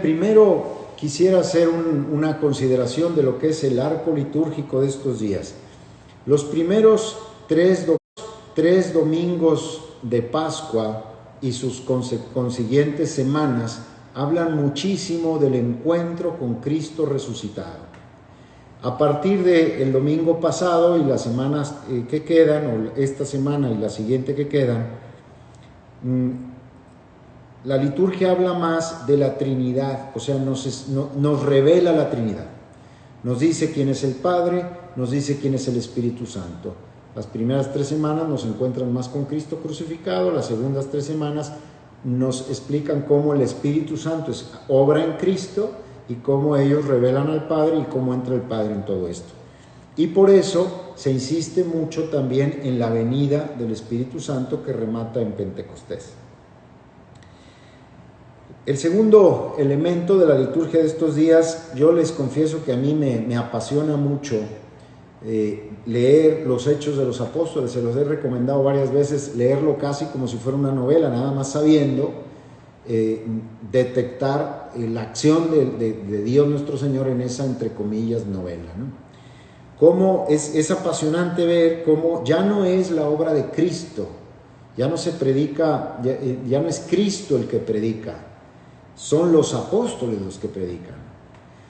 Bien, primero quisiera hacer una consideración de lo que es el arco litúrgico de estos días. Los primeros tres domingos de Pascua y sus consiguientes semanas hablan muchísimo del encuentro con Cristo resucitado. A partir del domingo pasado y las semanas que quedan, o esta semana y la siguiente que quedan, la liturgia habla más de la Trinidad, o sea, nos revela la Trinidad. Nos dice quién es el Padre, nos dice quién es el Espíritu Santo. Las primeras 3 semanas nos encuentran más con Cristo crucificado, las segundas 3 semanas nos explican cómo el Espíritu Santo obra en Cristo y cómo ellos revelan al Padre y cómo entra el Padre en todo esto. Y por eso se insiste mucho también en la venida del Espíritu Santo que remata en Pentecostés. El segundo elemento de la liturgia de estos días, yo les confieso que a mí me apasiona mucho leer los Hechos de los Apóstoles. Se los he recomendado varias veces, leerlo casi como si fuera una novela, nada más sabiendo detectar la acción de Dios nuestro Señor en esa, entre comillas, novela, ¿no? Cómo es apasionante ver cómo ya no es la obra de Cristo, ya no se predica, ya no es Cristo el que predica, son los apóstoles los que predican,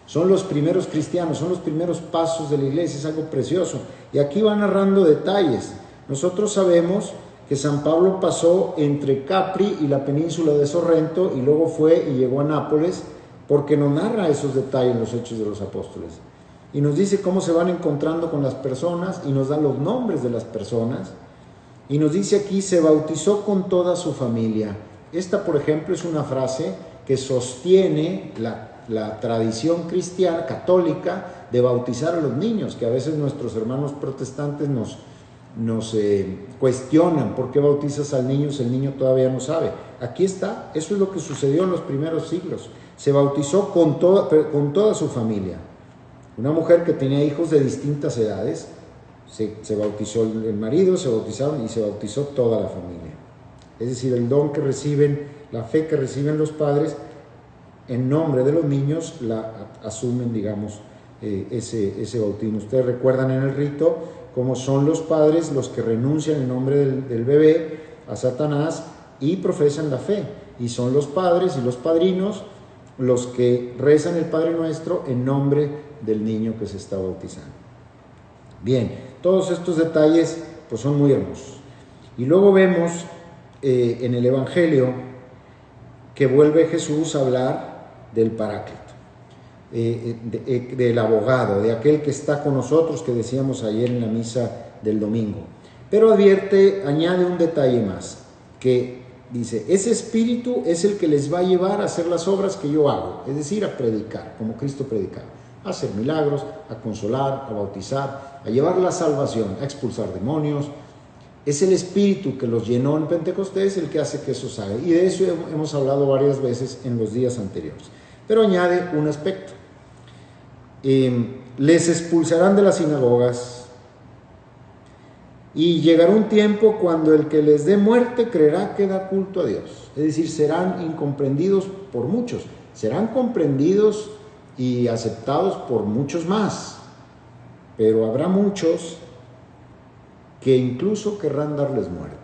son los primeros cristianos, son los primeros pasos de la iglesia, es algo precioso. Y aquí va narrando detalles. Nosotros sabemos que San Pablo pasó entre Capri y la península de Sorrento y luego fue y llegó a Nápoles, porque nos narra esos detalles en los Hechos de los Apóstoles. Y nos dice cómo se van encontrando con las personas y nos da los nombres de las personas. Y nos dice aquí, se bautizó con toda su familia. Esta, por ejemplo, es una frase que sostiene la tradición cristiana, católica, de bautizar a los niños, que a veces nuestros hermanos protestantes nos cuestionan: ¿por qué bautizas al niño si el niño todavía no sabe? Aquí está, eso es lo que sucedió en los primeros siglos. Se bautizó con toda su familia. Una mujer que tenía hijos de distintas edades, se bautizó el marido, se bautizaron y se bautizó toda la familia. Es decir, el don que reciben, la fe que reciben los padres en nombre de los niños, la asumen, digamos, ese bautismo. Ustedes recuerdan en el rito cómo son los padres los que renuncian en nombre del bebé a Satanás y profesan la fe. Y son los padres y los padrinos los que rezan el Padre Nuestro en nombre del niño que se está bautizando. Bien, todos estos detalles pues son muy hermosos. Y luego vemos en el Evangelio que vuelve Jesús a hablar del Paráclito, del abogado, de aquel que está con nosotros, que decíamos ayer en la misa del domingo. Pero añade un detalle más, que dice: ese espíritu es el que les va a llevar a hacer las obras que yo hago, es decir, a predicar, como Cristo predicaba, a hacer milagros, a consolar, a bautizar, a llevar la salvación, a expulsar demonios. Es el Espíritu que los llenó en Pentecostés el que hace que eso salga. Y de eso hemos hablado varias veces en los días anteriores. Pero añade un aspecto. Les expulsarán de las sinagogas y llegará un tiempo cuando el que les dé muerte creerá que da culto a Dios. Es decir, serán incomprendidos por muchos. Serán comprendidos y aceptados por muchos más. Pero habrá muchos que incluso querrán darles muerte.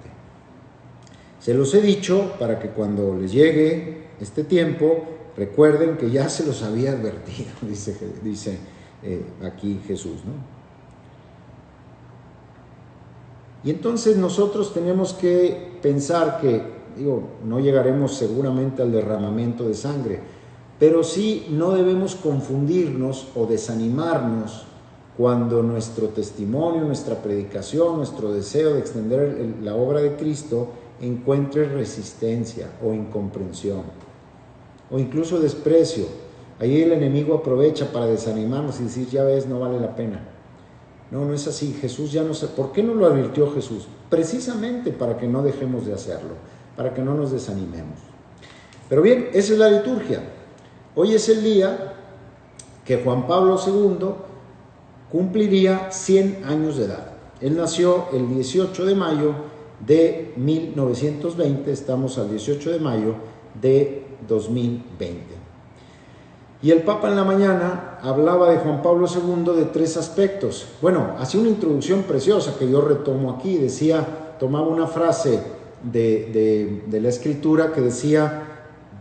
Se los he dicho para que cuando les llegue este tiempo recuerden que ya se los había advertido, dice aquí Jesús, ¿no? Y entonces nosotros tenemos que pensar que, no llegaremos seguramente al derramamiento de sangre, pero sí no debemos confundirnos o desanimarnos cuando nuestro testimonio, nuestra predicación, nuestro deseo de extender la obra de Cristo encuentre resistencia o incomprensión o incluso desprecio. Ahí el enemigo aprovecha para desanimarnos y decir: ya ves, no vale la pena. No es así. Jesús ya no sé. ¿Por qué no lo advirtió Jesús? Precisamente para que no dejemos de hacerlo, para que no nos desanimemos. Pero bien, esa es la liturgia. Hoy es el día que Juan Pablo II cumpliría 100 años de edad. Él nació el 18 de mayo de 1920, estamos al 18 de mayo de 2020. Y el Papa en la mañana hablaba de Juan Pablo II de 3 aspectos. Bueno, hacía una introducción preciosa que yo retomo aquí. Tomaba una frase de la Escritura que decía: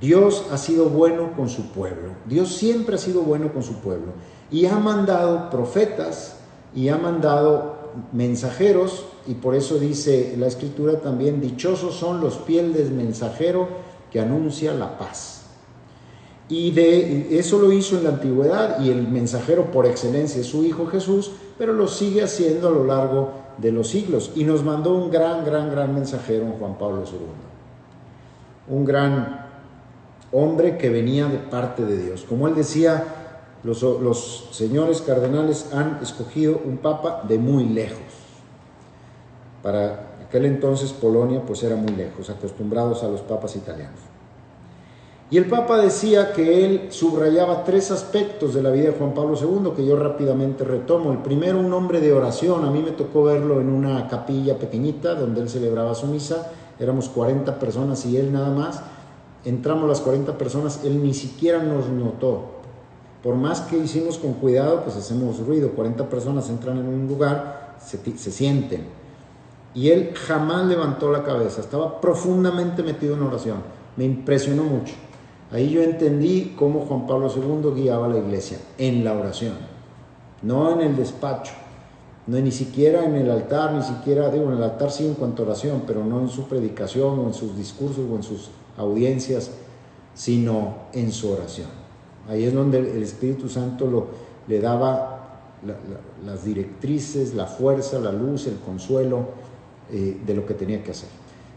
Dios ha sido bueno con su pueblo. Dios siempre ha sido bueno con su pueblo. Y ha mandado profetas y ha mandado mensajeros, y por eso dice la Escritura también: dichosos son los pies del mensajero que anuncia la paz. Y de eso lo hizo en la antigüedad, y el mensajero por excelencia es su Hijo Jesús, pero lo sigue haciendo a lo largo de los siglos. Y nos mandó un gran mensajero, Juan Pablo II. Un gran hombre que venía de parte de Dios. Como él decía, los señores cardenales han escogido un papa de muy lejos. Para aquel entonces Polonia pues era muy lejos, acostumbrados a los papas italianos. Y el Papa decía que él subrayaba 3 aspectos de la vida de Juan Pablo II, que yo rápidamente retomo. El primero, un hombre de oración. A mí me tocó verlo en una capilla pequeñita donde él celebraba su misa. Éramos 40 personas y él nada más. Entramos las 40 personas, él ni siquiera nos notó. Por más que hicimos con cuidado, pues hacemos ruido. 40 personas entran en un lugar, se sienten. Y él jamás levantó la cabeza, estaba profundamente metido en oración. Me impresionó mucho. Ahí yo entendí cómo Juan Pablo II guiaba a la iglesia, en la oración, no en el despacho, no, ni siquiera en el altar, en el altar sí en cuanto a oración, pero no en su predicación o en sus discursos o en sus audiencias, sino en su oración. Ahí es donde el Espíritu Santo le daba las directrices, la fuerza, la luz, el consuelo de lo que tenía que hacer.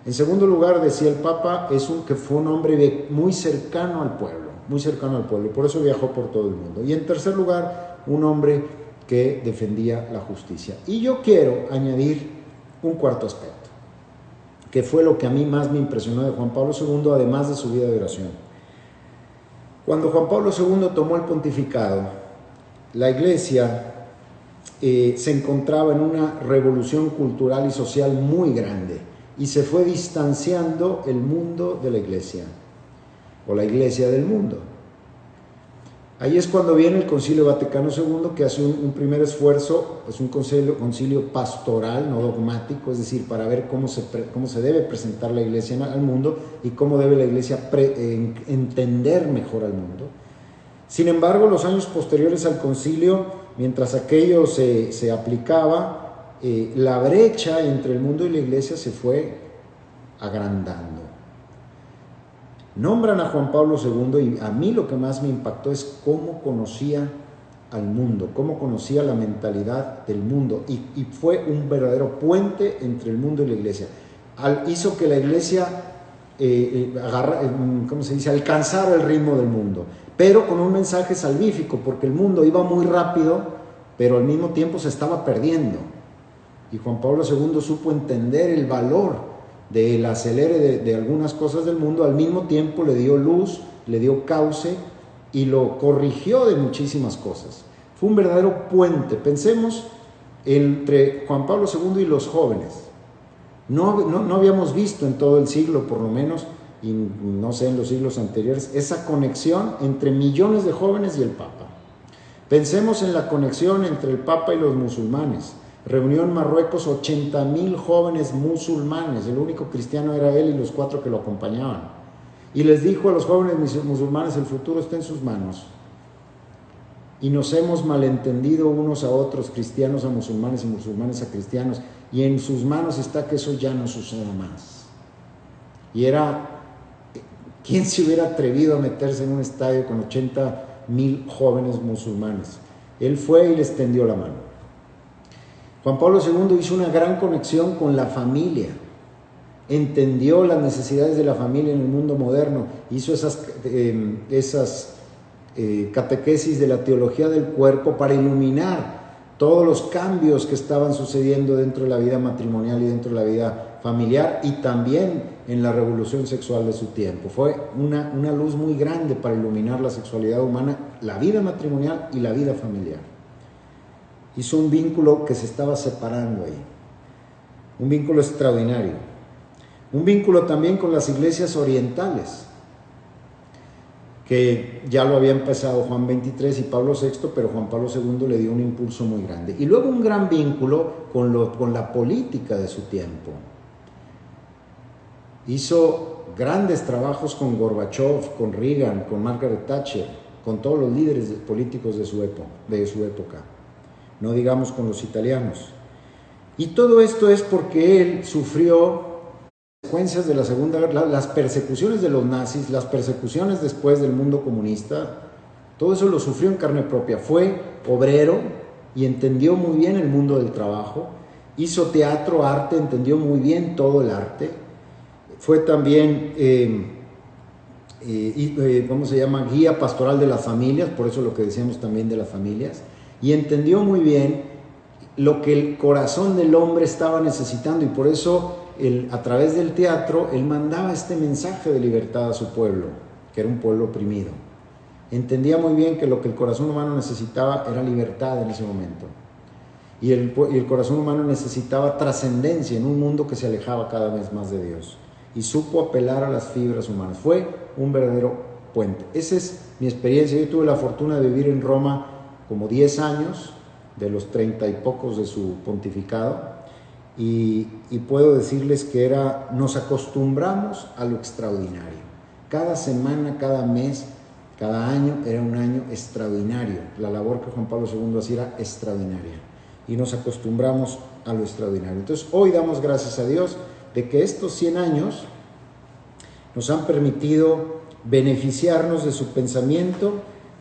En segundo lugar, decía el Papa, que fue un hombre muy cercano al pueblo, por eso viajó por todo el mundo. Y en tercer lugar, un hombre que defendía la justicia. Y yo quiero añadir un cuarto aspecto, que fue lo que a mí más me impresionó de Juan Pablo II, además de su vida de oración. Cuando Juan Pablo II tomó el pontificado, la Iglesia se encontraba en una revolución cultural y social muy grande, y se fue distanciando el mundo de la Iglesia, o la Iglesia del mundo. Ahí es cuando viene el Concilio Vaticano II, que hace un primer esfuerzo, es un concilio pastoral, no dogmático, es decir, para ver cómo se debe presentar la Iglesia al mundo y cómo debe la Iglesia entender mejor al mundo. Sin embargo, los años posteriores al concilio, mientras aquello se aplicaba, la brecha entre el mundo y la Iglesia se fue agrandando. Nombran a Juan Pablo II y a mí lo que más me impactó es cómo conocía al mundo, cómo conocía la mentalidad del mundo, y fue un verdadero puente entre el mundo y la Iglesia. Hizo que la Iglesia alcanzara el ritmo del mundo, pero con un mensaje salvífico, porque el mundo iba muy rápido, pero al mismo tiempo se estaba perdiendo. Y Juan Pablo II supo entender el valor del acelere de algunas cosas del mundo, al mismo tiempo le dio luz, le dio cauce y lo corrigió de muchísimas cosas. Fue un verdadero puente. Pensemos entre Juan Pablo II y los jóvenes. No habíamos visto en todo el siglo, por lo menos, y no sé en los siglos anteriores, esa conexión entre millones de jóvenes y el Papa. Pensemos en la conexión entre el Papa y los musulmanes. Reunió en Marruecos 80,000 jóvenes musulmanes, el único cristiano era él y los 4 que lo acompañaban. Y les dijo a los jóvenes musulmanes: el futuro está en sus manos. Y nos hemos malentendido unos a otros, cristianos a musulmanes y musulmanes a cristianos, y en sus manos está que eso ya no suceda más. Y ¿quién se hubiera atrevido a meterse en un estadio con 80,000 jóvenes musulmanes? Él fue y les tendió la mano. Juan Pablo II hizo una gran conexión con la familia, entendió las necesidades de la familia en el mundo moderno, hizo esas catequesis de la teología del cuerpo para iluminar todos los cambios que estaban sucediendo dentro de la vida matrimonial y dentro de la vida familiar, y también en la revolución sexual de su tiempo. Fue una luz muy grande para iluminar la sexualidad humana, la vida matrimonial y la vida familiar. Hizo un vínculo que se estaba separando ahí, un vínculo extraordinario, un vínculo también con las iglesias orientales, que ya lo había empezado Juan 23 y Pablo VI, pero Juan Pablo II le dio un impulso muy grande. Y luego un gran vínculo con la política de su tiempo. Hizo grandes trabajos con Gorbachev, con Reagan, con Margaret Thatcher, con todos los líderes políticos de su época. No digamos con los italianos. Y todo esto es porque él sufrió consecuencias de la Segunda Guerra, las persecuciones de los nazis, las persecuciones después del mundo comunista, todo eso lo sufrió en carne propia. Fue obrero y entendió muy bien el mundo del trabajo, hizo teatro, arte, entendió muy bien todo el arte. Fue también, ¿cómo se llama? Guía pastoral de las familias, por eso lo que decíamos también de las familias, y entendió muy bien lo que el corazón del hombre estaba necesitando, y por eso a través del teatro él mandaba este mensaje de libertad a su pueblo, que era un pueblo oprimido. Entendía muy bien que lo que el corazón humano necesitaba era libertad en ese momento, y el corazón humano necesitaba trascendencia en un mundo que se alejaba cada vez más de Dios, y supo apelar a las fibras humanas. Fue un verdadero puente. Esa es mi experiencia. Yo tuve la fortuna de vivir en Roma como 10 años, de los 30 y pocos de su pontificado, y puedo decirles que nos acostumbramos a lo extraordinario. Cada semana, cada mes, cada año era un año extraordinario. La labor que Juan Pablo II hacía era extraordinaria, y nos acostumbramos a lo extraordinario. Entonces hoy damos gracias a Dios de que estos 100 años nos han permitido beneficiarnos de su pensamiento,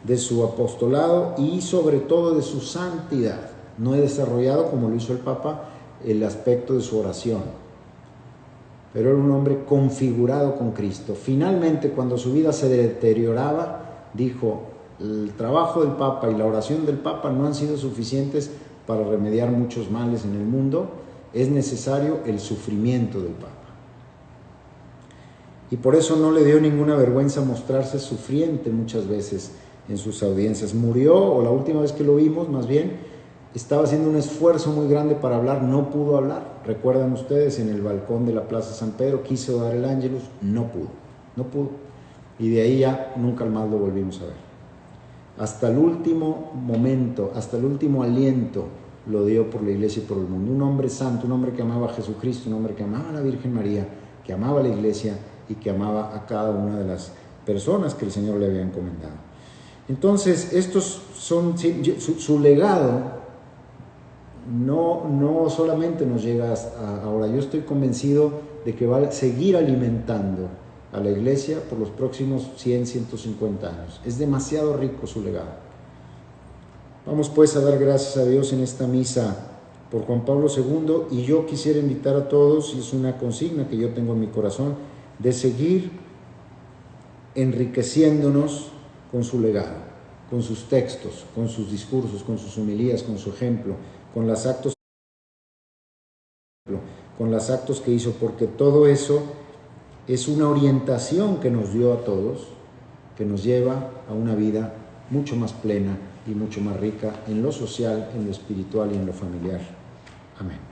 de su apostolado y sobre todo de su santidad. No he desarrollado, como lo hizo el Papa, el aspecto de su oración, pero era un hombre configurado con Cristo. Finalmente, cuando su vida se deterioraba, dijo: el trabajo del Papa y la oración del Papa no han sido suficientes para remediar muchos males en el mundo, es necesario el sufrimiento del Papa. Y por eso no le dio ninguna vergüenza mostrarse sufriente muchas veces en sus audiencias. Murió, o la última vez que lo vimos, más bien, estaba haciendo un esfuerzo muy grande para hablar, no pudo hablar. Recuerdan ustedes, en el balcón de la Plaza San Pedro quiso dar el Ángelus, no pudo. Y de ahí ya nunca más lo volvimos a ver. Hasta el último momento, hasta el último aliento lo dio por la iglesia y por el mundo. Un hombre santo, un hombre que amaba a Jesucristo, un hombre que amaba a la Virgen María, que amaba a la iglesia y que amaba a cada una de las personas que el Señor le había encomendado. Entonces, estos son su legado. No solamente nos llega hasta ahora. Yo estoy convencido de que va a seguir alimentando a la iglesia por los próximos 100, 150 años. Es demasiado rico su legado. Vamos pues a dar gracias a Dios en esta misa por Juan Pablo II, y yo quisiera invitar a todos, y es una consigna que yo tengo en mi corazón, de seguir enriqueciéndonos con su legado, con sus textos, con sus discursos, con sus homilías, con su ejemplo, con los actos que hizo, porque todo eso es una orientación que nos dio a todos, que nos lleva a una vida mucho más plena y mucho más rica en lo social, en lo espiritual y en lo familiar. Amén.